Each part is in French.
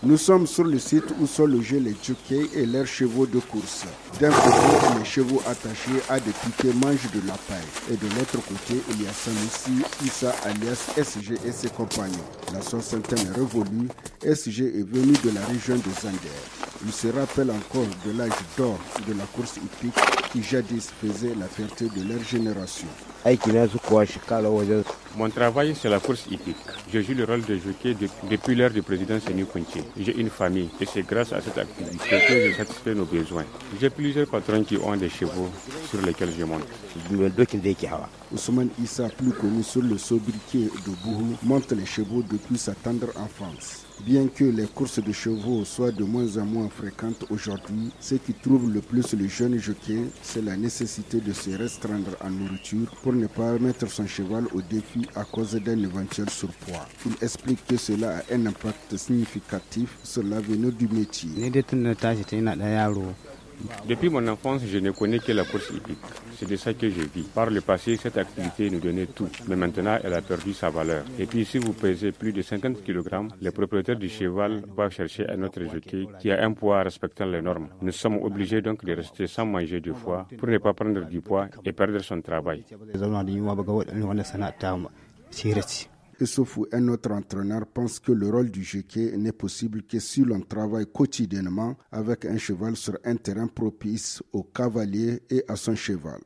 Nous sommes sur le site où sont logés les jockeys et leurs chevaux de course. D'un côté, les chevaux attachés à des piquets mangent de la paille. Et de l'autre côté, il y a Sanusi Issa alias SG et ses compagnons. La soixantaine est révolue. SG est venu de la région de Zander. Il se rappelle encore de l'âge d'or de la course hippique qui jadis faisait la fierté de leur génération. Mon travail, c'est la course hippique. Je joue le rôle de jockey depuis l'ère du président Séni Kounché. J'ai une famille et c'est grâce à cette activité que je satisfais nos besoins. J'ai plusieurs patrons qui ont des chevaux sur lesquels je monte. Ousmane Issa, plus connu sur le sobriquet de Bourou, monte les chevaux depuis sa tendre enfance. Bien que les courses de chevaux soient de moins en moins fréquentes aujourd'hui, ce qui trouve le plus le jeune jockey, c'est la nécessité de se restreindre en nourriture pour ne pas mettre son cheval au défi à cause d'un éventuel surpoids. Il explique que cela a un impact significatif sur l'avenir du métier. Depuis mon enfance, je ne connais que la course hippique. C'est de ça que je vis. Par le passé, cette activité nous donnait tout. Mais maintenant, elle a perdu sa valeur. Et puis, si vous pesez plus de 50 kg, les propriétaires du cheval doivent chercher un autre jockey qui a un poids respectant les normes. Nous sommes obligés donc de rester sans manger deux fois pour ne pas prendre du poids et perdre son travail. Issoufou, un autre entraîneur, pense que le rôle du jockey n'est possible que si l'on travaille quotidiennement avec un cheval sur un terrain propice au cavalier et à son cheval.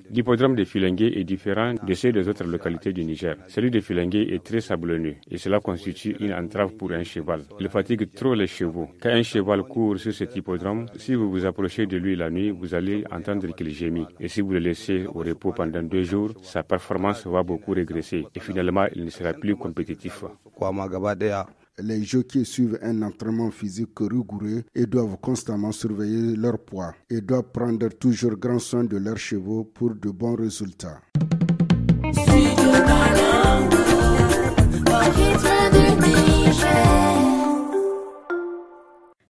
L'hippodrome de Filengue est différent de ceux des autres localités du Niger. Celui de Filengue est très sablonneux et cela constitue une entrave pour un cheval. Il fatigue trop les chevaux. Quand un cheval court sur cet hippodrome, si vous vous approchez de lui la nuit, vous allez entendre qu'il gémit. Et si vous le laissez au repos pendant 2 jours, sa performance va beaucoup régresser et finalement il ne sera plus compétitif. Les jockeys suivent un entraînement physique rigoureux et doivent constamment surveiller leur poids et doivent prendre toujours grand soin de leurs chevaux pour de bons résultats.